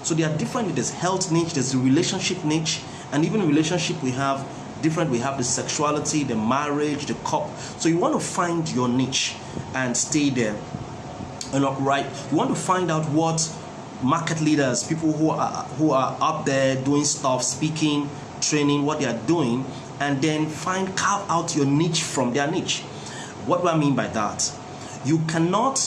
So there are different, there's health niche, there's the relationship niche, and even relationship we have different. We have the sexuality, the marriage, the cop. So you want to find your niche and stay there. And right, you want to find out what market leaders, people who are up there doing stuff, speaking, training, what they are doing, and then carve out your niche from their niche. What do I mean by that? You cannot,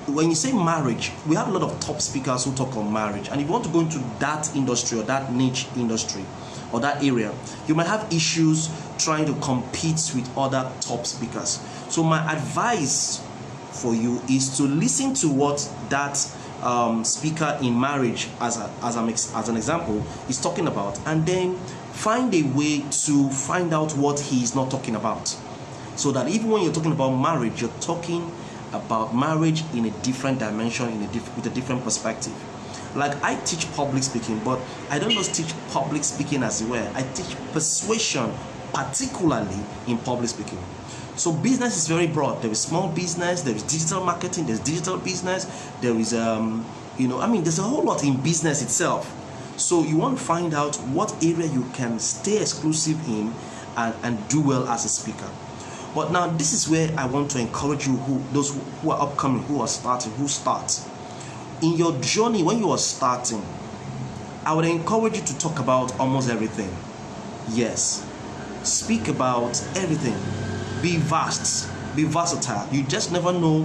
when you say marriage, we have a lot of top speakers who talk on marriage, and if you want to go into that industry or that niche industry or that area, you might have issues trying to compete with other top speakers. So my advice for you is to listen to what that speaker in marriage, as an example, is talking about, and then find a way to find out what he is not talking about, so that even when you're talking about marriage, you're talking about marriage in a different dimension, with a different perspective. Like, I teach public speaking, but I don't just teach public speaking as well. I teach persuasion, particularly in public speaking. So business is very broad. There is small business, there is digital marketing, there's digital business, there is there's a whole lot in business itself. So you want to find out what area you can stay exclusive in and do well as a speaker. But now this is where I want to encourage you, those who are upcoming, who start in your journey. When you are starting, I would encourage you to talk about almost everything. Yes, speak about everything. Be vast, be versatile. You just never know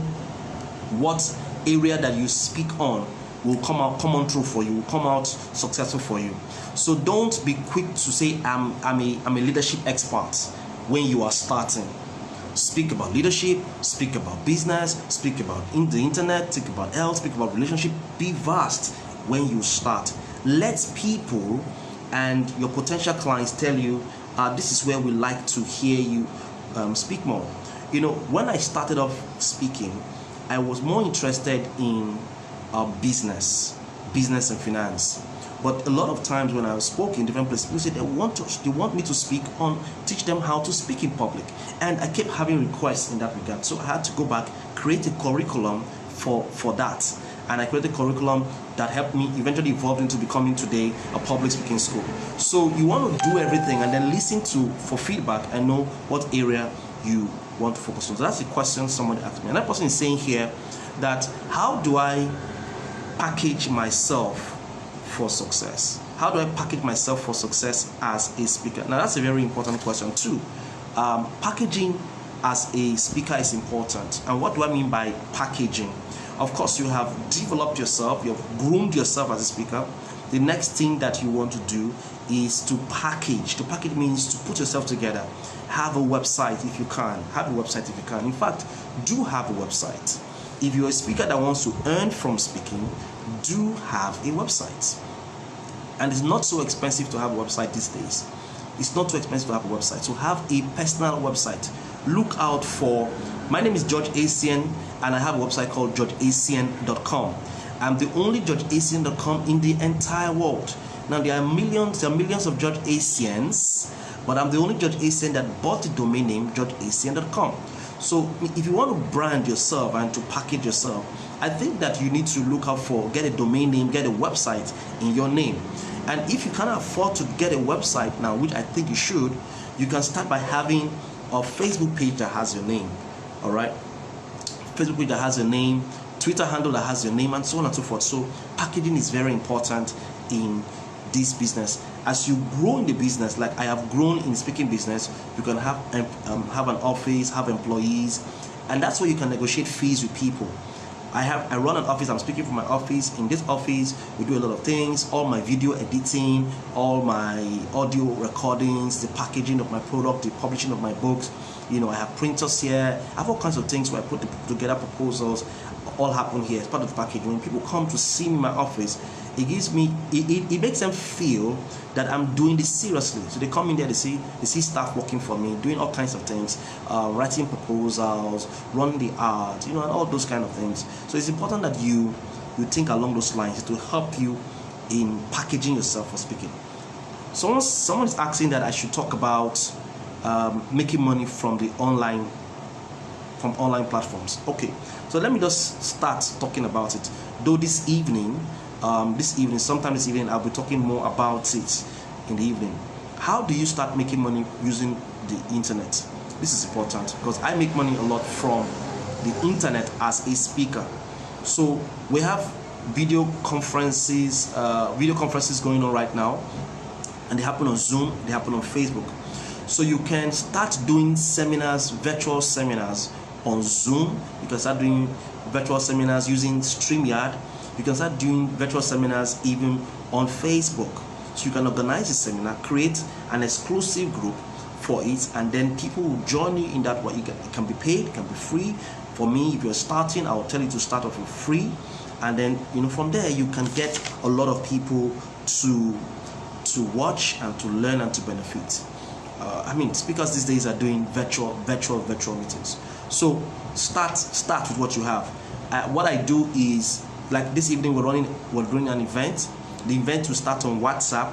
what area that you speak on will come on through for you, will come out successful for you. So don't be quick to say I'm a leadership expert when you are starting. Speak about leadership, speak about business, speak about the internet, speak about health, speak about relationship. Be vast when you start. Let people and your potential clients tell you, this is where we like to hear you speak more. When I started off speaking, I was more interested in business and finance. But a lot of times when I spoke in different places, people said they want me to speak teach them how to speak in public. And I kept having requests in that regard. So I had to go back, create a curriculum for that. And I created a curriculum that helped me eventually evolve into becoming today a public speaking school. So you want to do everything and then listen for feedback and know what area you want to focus on. So that's the question somebody asked me. And that person is saying here that, how do I package myself for success? How do I package myself for success as a speaker? Now that's a very important question too. Packaging as a speaker is important. And what do I mean by packaging? Of course, you have developed yourself, you have groomed yourself as a speaker. The next thing that you want to do is to package. To package means to put yourself together. Have a website if you can. Have a website if you can. In fact, do have a website. If you're a speaker that wants to earn from speaking, do have a website. And it's not so expensive to have a website these days. It's not too expensive to have a website. So have a personal website. Look out for, my name is George Acien, and I have a website called georgeacien.com. I'm the only georgeacien.com in the entire world. Now there are millions of George Aciens, but I'm the only George Acien that bought the domain name georgeacien.com. So if you want to brand yourself and to package yourself, I think that you need to look out for, get a domain name, get a website in your name. And if you can't afford to get a website now, which I think you should, you can start by having a Facebook page that has your name. All right, Facebook page that has your name, Twitter handle that has your name, and so on and so forth. So packaging is very important in this business. As you grow in the business, like I have grown in speaking business, you can have an office, have employees, and that's where you can negotiate fees with people. I run an office. I'm speaking from my office. In this office, we do a lot of things. All my video editing, all my audio recordings, the packaging of my product, the publishing of my books. I have printers here. I have all kinds of things where I put together proposals. All happen here as part of the package. When people come to see me in my office, it gives me, it makes them feel that I'm doing this seriously. So they come in there, they see staff working for me, doing all kinds of things, writing proposals, running the art, and all those kind of things. So it's important that you think along those lines to help you in packaging yourself for speaking. Someone is asking that I should talk about making money from online platforms. Okay, so let me just start talking about it. Though this evening this evening, sometime this evening, I'll be talking more about it in the evening. How do you start making money using the internet? This is important because I make money a lot from the internet as a speaker. So we have video conferences going on right now, and they happen on Zoom, they happen on Facebook. So you can start doing seminars, virtual seminars on Zoom. You can start doing virtual seminars using StreamYard. You can start doing virtual seminars even on Facebook. So you can organize a seminar, create an exclusive group for it, and then people will join you in that way. It can be paid, it can be free. For me, if you're starting, I will tell you to start off with free, and then from there you can get a lot of people to watch and to learn and to benefit. Speakers these days are doing virtual meetings. So start with what you have. What I do is, like this evening we're doing an event. The event will start on WhatsApp,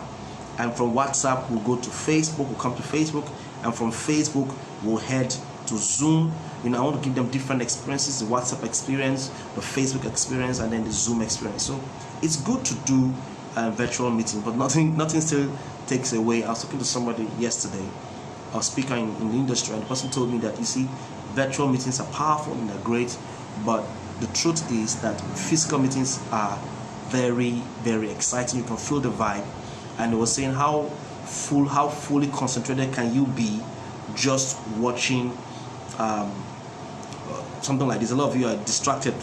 and from WhatsApp we'll go to Facebook. We'll come to Facebook, and from Facebook we'll head to Zoom. I want to give them different experiences: the WhatsApp experience, the Facebook experience, and then the Zoom experience. So it's good to do a virtual meeting, but nothing still takes away. I was talking to somebody yesterday, a speaker in the industry, and the person told me that, you see, virtual meetings are powerful and they're great, but the truth is that physical meetings are very, very exciting. You can feel the vibe. And they were saying how fully concentrated can you be just watching something like this. A lot of you are distracted,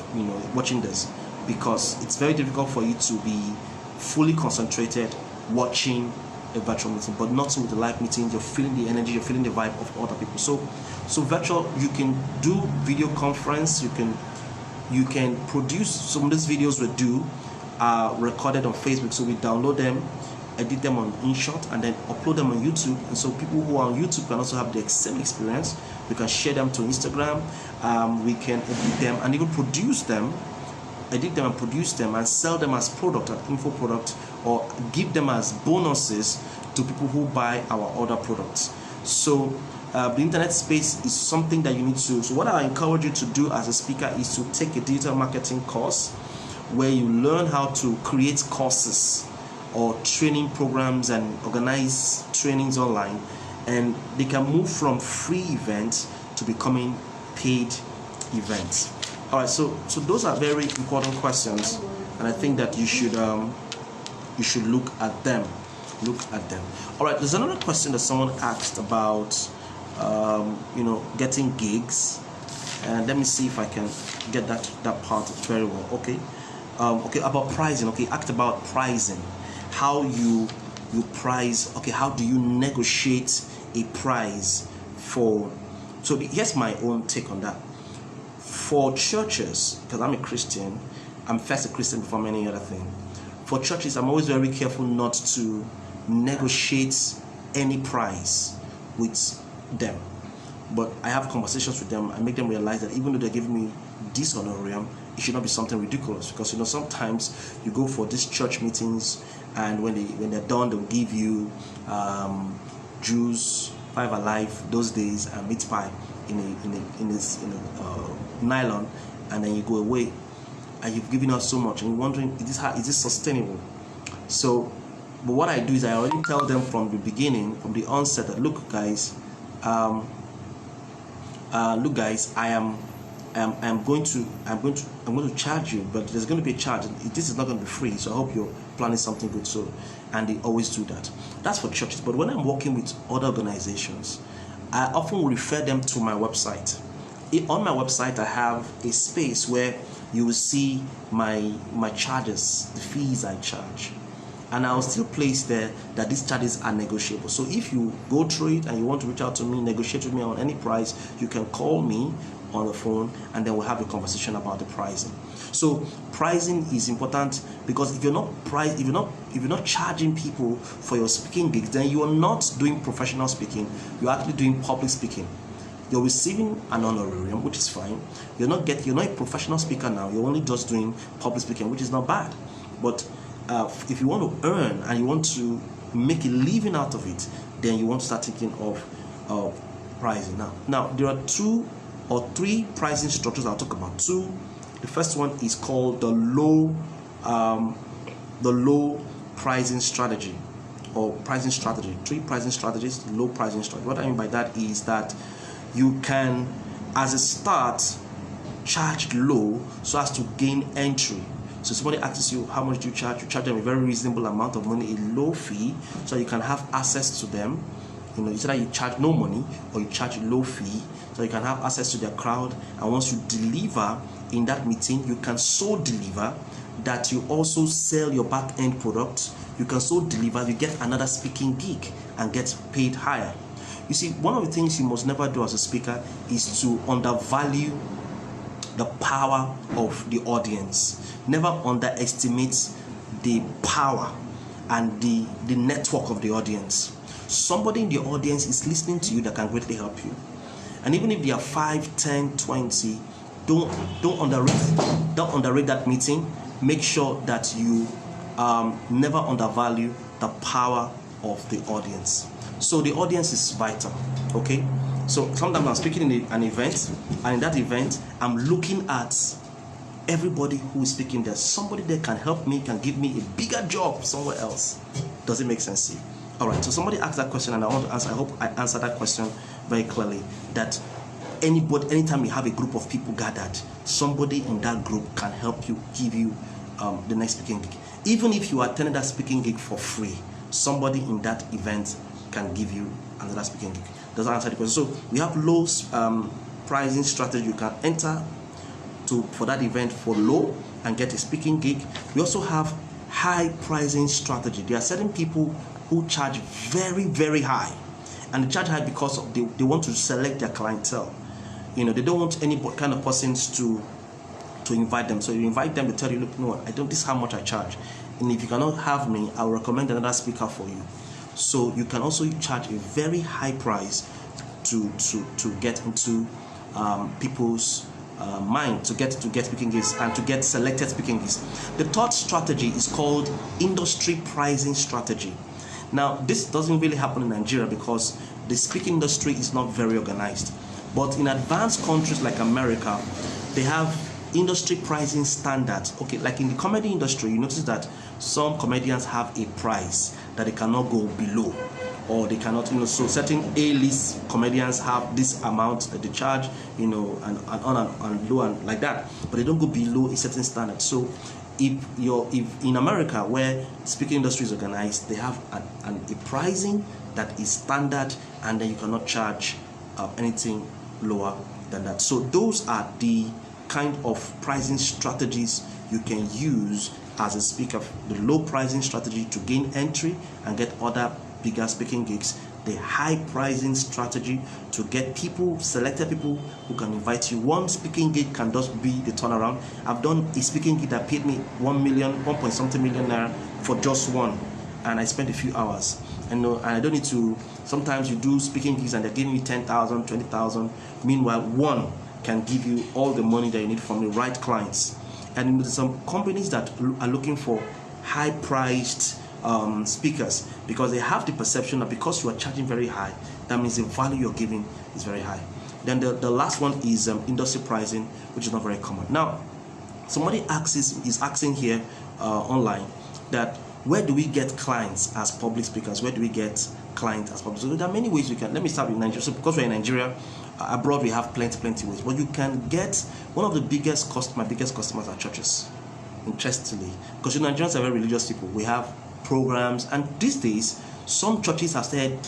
watching this, because it's very difficult for you to be fully concentrated watching a virtual meeting, but not so with the live meeting. You're feeling the energy, you're feeling the vibe of other people. So virtual, you can do video conference, you can produce some of these videos we do are recorded on Facebook, so we download them, edit them on InShot, and then upload them on YouTube. And so people who are on YouTube can also have the same experience. We can share them to Instagram. We can edit them and even produce them, and sell them as product, an info product, or give them as bonuses to people who buy our other products. So the internet space is something that you need to. So what I encourage you to do as a speaker is to take a digital marketing course where you learn how to create courses or training programs and organize trainings online, and they can move from free events to becoming paid events. All right, so those are very important questions, and I think that you should look at them. All right, there's another question that someone asked about getting gigs, and let me see if I can get that part very well. Okay, about pricing. Okay, asked about pricing, how you price. Okay, how do you negotiate a price for? So here's my own take on that. For churches, because I'm a Christian, I'm first a Christian before any other thing. For churches, I'm always very careful not to negotiate any price with them. But I have conversations with them. I make them realize that even though they're giving me this honorarium, it should not be something ridiculous. Because sometimes you go for these church meetings, and when they're done, they'll give you juice, 5 Alive those days, and meat pie in a nylon, and then you go away, and you've given us so much, and you're wondering, is this sustainable? So, but what I do is I already tell them from the beginning, from the onset, that look guys, I am going to charge you, but there's going to be a charge. This is not going to be free, so I hope you're planning something good. So, and they always do that. That's for churches. But when I'm working with other organizations, I often refer them to my website. On my website, I have a space where you will see my charges, the fees I charge, and I'll still place there that these charges are negotiable. So if you go through it and you want to reach out to me, negotiate with me on any price, you can call me on the phone, and then we'll have a conversation about the pricing. So pricing is important, because if you're not charging people for your speaking gigs, then you are not doing professional speaking. You're actually doing public speaking. You're receiving an honorarium, which is fine. You're not a professional speaker now. You're only just doing public speaking, which is not bad. But if you want to earn and you want to make a living out of it, then you want to start thinking of pricing. Now there are 2 or 3 pricing structures I'll talk about. 2. The first one is called the low the low pricing strategy or pricing strategy. 3 pricing strategies, low pricing strategy. What I mean by that is that you can, as a start, charge low so as to gain entry. So somebody asks you how much do you charge them a very reasonable amount of money, a low fee, so you can have access to them. It's either you charge no money or you charge a low fee so you can have access to their crowd. And once you deliver in that meeting, you can so deliver that you also sell your back end product. You can so deliver, you get another speaking gig and get paid higher. You see, one of the things you must never do as a speaker is to undervalue the power of the audience. Never underestimate the power and the network of the audience. Somebody in the audience is listening to you that can greatly help you. And even if they are 5, 10, 20, don't underrate that meeting. Make sure that you never undervalue the power of the audience. So the audience is vital, okay? So sometimes I'm speaking in an event, and in that event, I'm looking at everybody who is speaking there. Somebody there can help me, can give me a bigger job somewhere else. Does it make sense to you? All right, so somebody asked that question, and I want to answer. I hope I answered that question very clearly. That anytime you have a group of people gathered, somebody in that group can help you, give you the next speaking gig. Even if you attended that speaking gig for free, somebody in that event can give you another speaking gig. Does that answer the question? So we have low pricing strategy. You can enter for that event for low and get a speaking gig. We also have high pricing strategy. There are certain people who charge very, very high, and they charge high because of they want to select their clientele. They don't want any kind of persons to invite them. So you invite them to tell you, look, no, this is how much I charge, and if you cannot have me, I'll recommend another speaker for you. So you can also charge a very high price to get into people's mind, to get speaking gigs and to get selected speaking gigs. The third strategy is called industry pricing strategy. Now, this doesn't really happen in Nigeria because the speaking industry is not very organized. But in advanced countries like America, they have industry pricing standards. Okay, like in the comedy industry, you notice that some comedians have a price that they cannot go below, or they cannot, so certain A-list comedians have this amount that they charge, and on and low and like that, but they don't go below a certain standard. So if in America, where speaking industry is organized, they have a pricing that is standard, and then you cannot charge anything lower than that. So those are the kind of pricing strategies you can use as a speaker. The low pricing strategy to gain entry and get other bigger speaking gigs. The high pricing strategy to get selected people who can invite you. One speaking gig can just be the turnaround. I've done a speaking gig that paid me 1 point something million naira for just one, and I spent a few hours. And I don't need to. Sometimes you do speaking gigs and they're giving you 10,000, 20,000. Meanwhile, one can give you all the money that you need from the right clients. And there's some companies that are looking for high-priced speakers because they have the perception that because you are charging very high, that means the value you're giving is very high. Then the last one is industry pricing, which is not very common. Now, somebody is asking here online that where do we get clients as public speakers? Where do we get clients as public? So there are many ways we can. Let me start with Nigeria. So because we're in Nigeria, abroad we have plenty ways. But you can get one of the my biggest customers are churches. Interestingly, because Nigerians are very religious people. We have programs, and these days some churches have started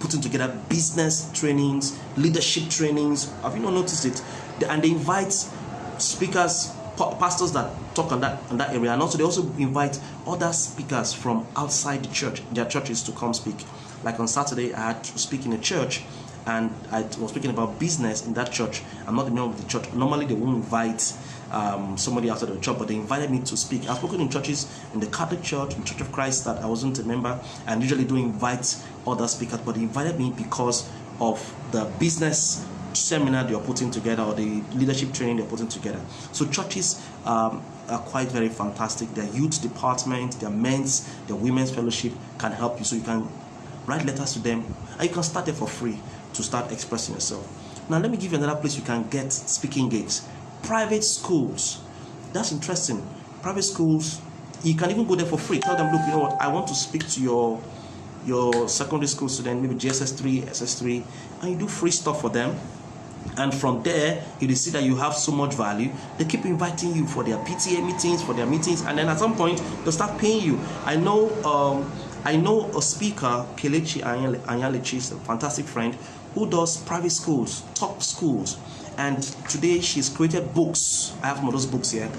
putting together business trainings, leadership trainings. Have you not noticed it? And they invite speakers, pastors that talk on that area, and also they also invite other speakers from outside the church, their churches, to come speak. Like on Saturday, I had to speak in a church, and I was speaking about business in that church. I'm not the member of the church. Normally, they won't invite somebody outside of the church, but they invited me to speak. I've spoken in churches, in the Catholic Church, in Church of Christ, that I wasn't a member, and usually don't invite other speakers, but they invited me because of the business seminar they are putting together, or the leadership training they're putting together. So churches are quite very fantastic. Their youth department, their men's, their women's fellowship can help you. So you can write letters to them, and you can start it for free to start expressing yourself. Now let me give you another place you can get speaking gigs. Private schools. That's interesting. Private schools You can even go there for free. Tell them, look, you know what, I want to speak to your secondary school student, maybe GSS3, SS3, and you do free stuff for them. And from there, you see that you have so much value. They keep inviting you for their PTA meetings, for their meetings, and then at some point they'll start paying you. I know a speaker, Kelechi Anyalechi, is a fantastic friend who does private schools, top schools, and today she's created books. I have some of those books here,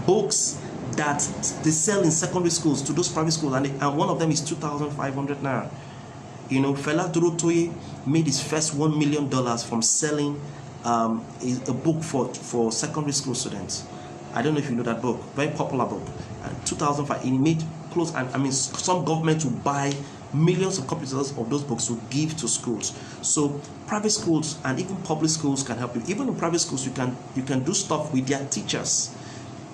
books that they sell in secondary schools to those private schools, and one of them is 2,500 naira. You know, Fela Durotoye made his first $1 million from selling a book for secondary school students. I don't know if you know that book, very popular book. 2005, he made close, and I mean, some government will buy millions of copies of those books to give to schools. So private schools and even public schools can help you. Even in private schools, you can do stuff with their teachers.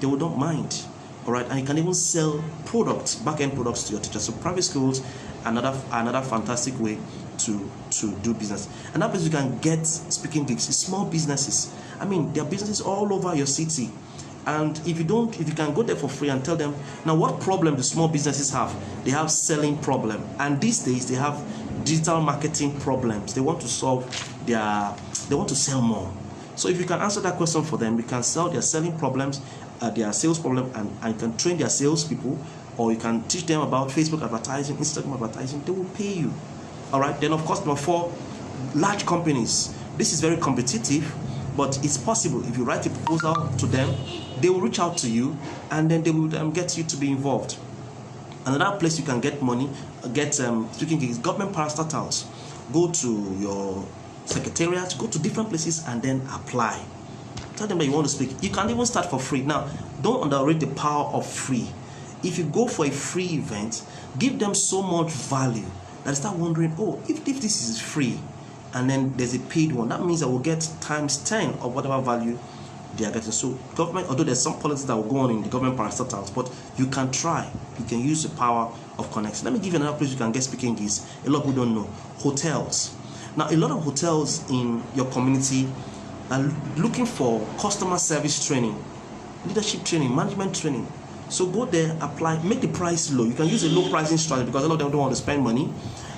They will not mind. All right, and you can even sell products, back-end products to your teachers. So private schools, another fantastic way to do business. And that place you can get speaking gigs is small businesses. I mean, there are businesses all over your city. And if you can go there for free and tell them, now what problem do small businesses have? They have selling problem. And these days they have digital marketing problems. They want to they want to sell more. So if you can answer that question for them, you can sell their selling problems, their sales problem, and you can train their salespeople, or you can teach them about Facebook advertising, Instagram advertising. They will pay you. All right. Then of course, number 4, large companies. This is very competitive, but it's possible. If you write a proposal to them, they will reach out to you, and then they will get you to be involved. Another place you can get money, get speaking gigs, government parastatals. Go to your secretariat, go to different places, and then apply. Tell them that you want to speak. You can even start for free. Now, don't underrate the power of free. If you go for a free event, give them so much value that they start wondering, oh, if this is free, and then there's a paid one, that means I will get times 10 of whatever value they are getting. So government, although there's some policies that will go on in the government parastatals, but you can try. You can use the power of connection. Let me give you another place you can get speaking gigs. A lot of people don't know. Hotels. Now, a lot of hotels in your community are looking for customer service training, leadership training, management training. So go there, apply, make the price low. You can use a low pricing strategy because a lot of them don't want to spend money.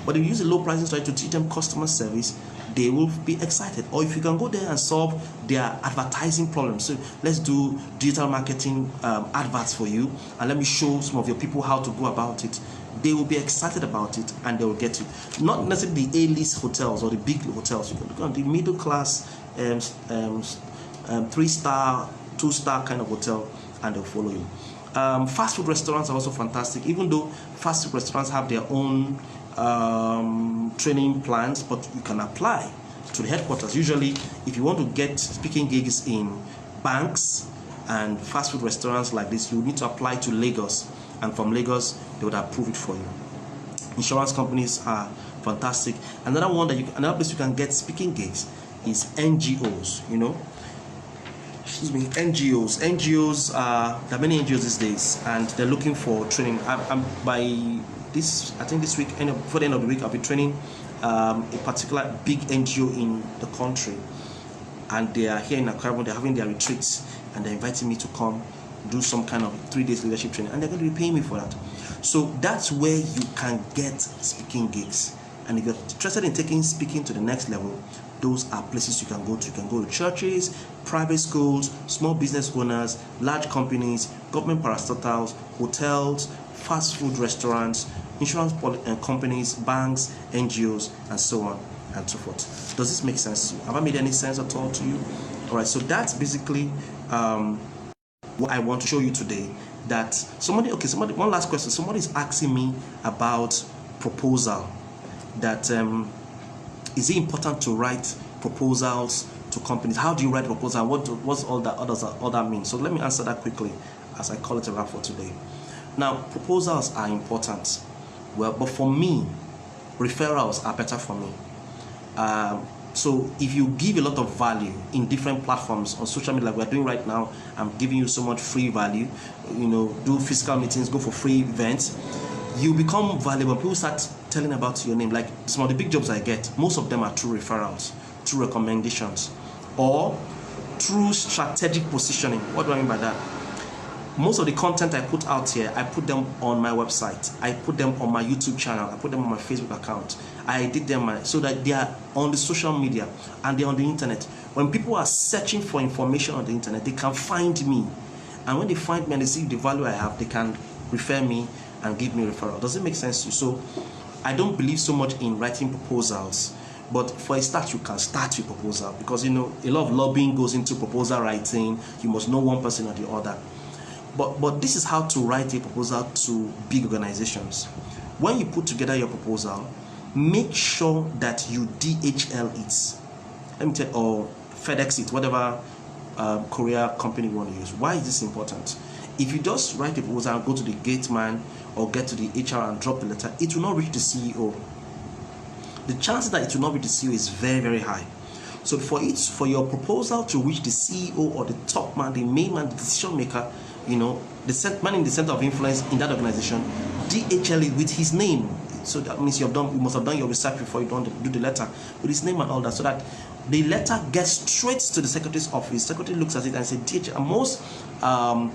But if you use a low pricing strategy to teach them customer service, they will be excited. Or if you can go there and solve their advertising problems. So let's do digital marketing adverts for you, and let me show some of your people how to go about it. They will be excited about it, and they will get it. Not necessarily the A-list hotels or the big hotels. You can look at the middle class, 3-star, 2-star kind of hotel, and they'll follow you. Fast food restaurants are also fantastic, even though fast food restaurants have their own training plans, but you can apply to the headquarters. Usually, if you want to get speaking gigs in banks and fast food restaurants like this, you need to apply to Lagos, and from Lagos, they would approve it for you. Insurance companies are fantastic. Another place you can get speaking gigs is NGOs. You know, excuse me, NGOs. NGOs there are many NGOs these days, and they're looking for training. By this, I think this week, before the end of the week, I'll be training a particular big NGO in the country, and they are here in Accra. They're having their retreats, and they're inviting me to come do some kind of 3 days leadership training, and they're going to be paying me for that. So that's where you can get speaking gigs. And if you're interested in taking speaking to the next level, those are places you can go to. You can go to churches, private schools, small business owners, large companies, government parastatals, hotels, fast food restaurants, insurance companies, banks, NGOs, and so on and so forth. Does this make sense to you? Have I made any sense at all to you? All right, so that's basically what I want to show you today. That one last question. Somebody is asking me about proposal. That is it important to write proposals to companies? How do you write a proposal? What's all that mean? So let me answer that quickly as I call it a wrap for today. Now, proposals are important. Well, but for me, referrals are better for me. So if you give a lot of value in different platforms on social media like we're doing right now, I'm giving you so much free value, you know, do physical meetings, go for free events, you become valuable. People start telling about your name. Like some of the big jobs I get, most of them are through referrals, through recommendations, or through strategic positioning. What do I mean by that? Most of the content I put out here, I put them on my website, I put them on my YouTube channel, I put them on my Facebook account, I did them so that they are on the social media and they're on the internet. When people are searching for information on the internet, they can find me, and when they find me and they see the value I have, they can refer me and give me a referral. Does it make sense to you? So I don't believe so much in writing proposals, but for a start, you can start with proposal, because a lot of lobbying goes into proposal writing. You must know one person or the other. But this is how to write a proposal to big organizations. When you put together your proposal, make sure that you DHL it. Let me tell you, or FedEx it, whatever courier company you want to use. Why is this important? If you just write a proposal and go to the gate man or get to the HR and drop the letter, it will not reach the CEO. The chances that it will not reach the CEO is very, very high. So for your proposal to reach the CEO or the top man, the main man, the decision maker, the man in the center of influence in that organization, DHL it with his name. So that means you must have done your research before you don't do the letter with his name and all that, so that the letter gets straight to the secretary's office. Secretary looks at it and says, DHL. And most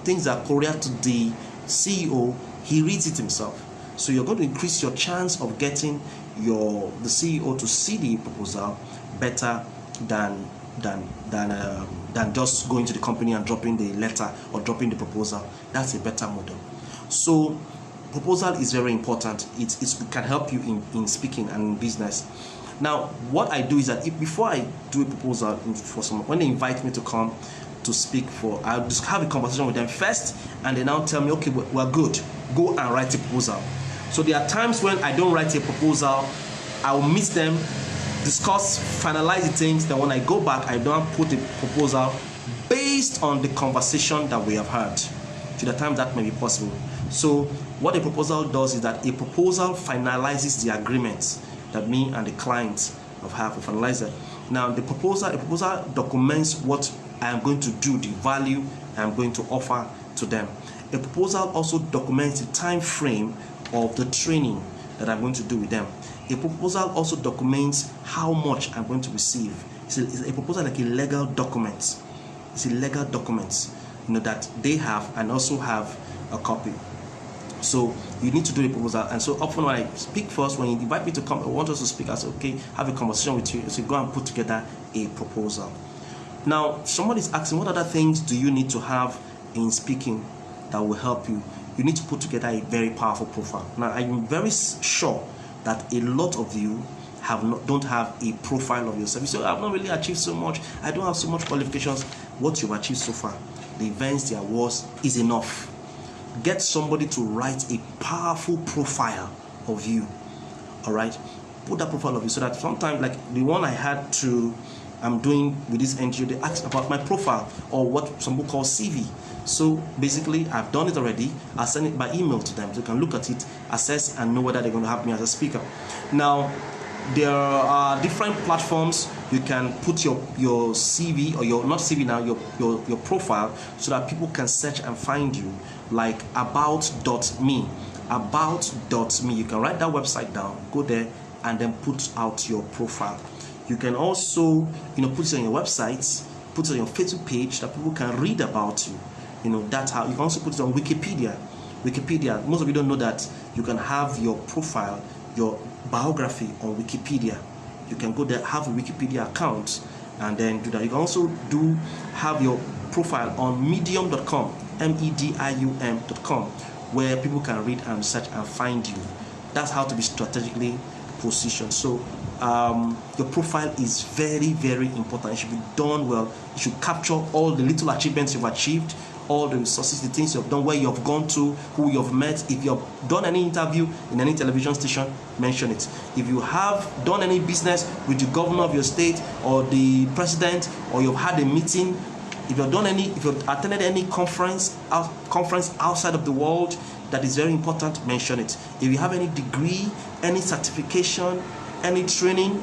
things are couriered to the CEO. He reads it himself. So you're going to increase your chance of getting the CEO to see the proposal better than just going to the company and dropping the letter or dropping the proposal. That's a better model. So proposal is very important. It can help you in speaking and in business. Now, what I do is that before I do a proposal for someone, when they invite me to come to speak I'll just have a conversation with them first, and they now tell me, okay, we're good, go and write a proposal. So there are times when I don't write a proposal, I will meet them, discuss, finalize the things. Then when I go back, I don't put the proposal based on the conversation that we have had. To the time that may be possible. So what a proposal does is that a proposal finalizes the agreement that me and the client have finalized. Now a proposal documents what I am going to do, the value I am going to offer to them. A proposal also documents the time frame of the training that I'm going to do with them. A proposal also documents how much I'm going to receive. It's a proposal like a legal document. It's a legal document, that they have and also have a copy. So you need to do the proposal. And so often when I speak first, when you invite me to come, I want us to speak, I say, okay, have a conversation with you. So go and put together a proposal. Now, somebody's asking, what other things do you need to have in speaking that will help you? You need to put together a very powerful profile. Now, I'm very sure that a lot of you don't have a profile of yourself. You say, I've not really achieved so much. I don't have so much qualifications. What you've achieved so far, the events, the awards, is enough. Get somebody to write a powerful profile of you. All right, put that profile of you, so that sometimes, like the one I'm doing with this NGO, they ask about my profile, or what some people call CV. So basically, I've done it already. I'll send it by email to them, so they can look at it, assess, and know whether they're going to have me as a speaker. Now, there are different platforms you can put your CV, or your, not CV now, your profile, so that people can search and find you, like about.me. About.me. You can write that website down, go there, and then put out your profile. You can also, put it on your website, put it on your Facebook page, that people can read about you. That's how. You can also put it on Wikipedia. Most of you don't know that you can have your profile, your biography on Wikipedia. You can go there, have a Wikipedia account, and then do that. You can also have your profile on medium.com, medium.com, where people can read and search and find you. That's how to be strategically positioned. So your profile is very, very important. It should be done well. You should capture all the little achievements you've achieved, all the resources, the things you've done, where you've gone to, who you've met. If you've done any interview in any television station, mention it. If you have done any business with the governor of your state or the president, or you've had a meeting, if you've attended any conference outside of the world that is very important, mention it. If you have any degree, any certification, any training,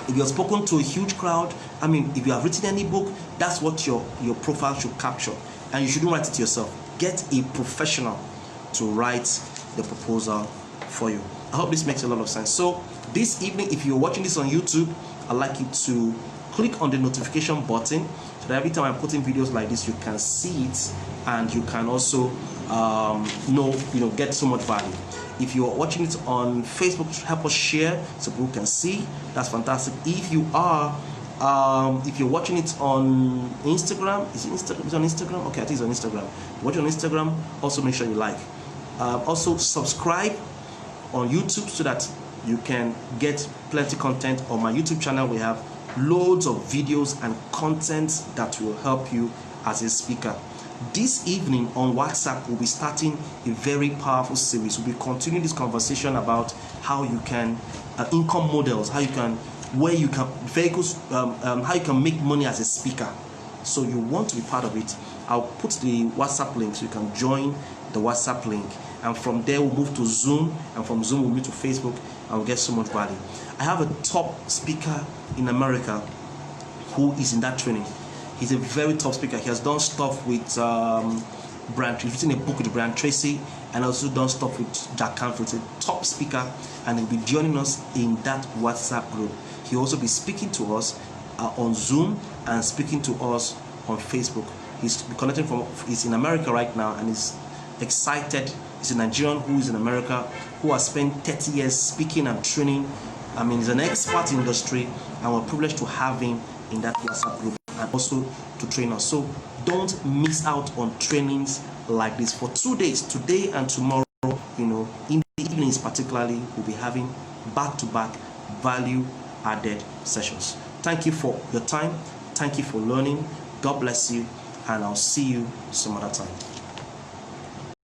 if you have spoken to a huge crowd, if you have written any book, that's what your profile should capture. And you shouldn't write it yourself. Get a professional to write the proposal for you. I hope this makes a lot of sense. So this evening, if you're watching this on YouTube, I'd like you to click on the notification button so that every time I'm putting videos like this, you can see it and you can also get so much value. If you're watching it on Facebook, help us share so people can see. That's fantastic. If you are if you're watching it on Instagram, is it on Instagram? Okay, I think it's on Instagram. Watch on Instagram. Also make sure you like. Also subscribe on YouTube so that you can get plenty content on my YouTube channel. We have loads of videos and content that will help you as a speaker. This evening on WhatsApp, we'll be starting a very powerful series. We'll be continuing this conversation about how you can income models, how you can how you can make money as a speaker. So you want to be part of it. I'll put the WhatsApp link so you can join the WhatsApp link, and from there we'll move to Zoom, and from Zoom we'll move to Facebook, and we'll get so much value. I have a top speaker in America who is in that training. He's a very top speaker. He has done stuff with Brian. He's written a book with Brian Tracy, and also done stuff with Jack Canfield. He's a top speaker, and he'll be joining us in that WhatsApp group. He'll also be speaking to us on Zoom and speaking to us on Facebook. He's connecting he's in America right now, and he's excited. He's a Nigerian who is in America, who has spent 30 years speaking and training. I mean, he's an expert in industry, and we're privileged to have him in that WhatsApp group and also to train us. So don't miss out on trainings like this for 2 days, today and tomorrow. In the evenings particularly, we'll be having back-to-back value-added sessions. Thank you for your time. Thank you for learning. God bless you, and I'll see you some other time.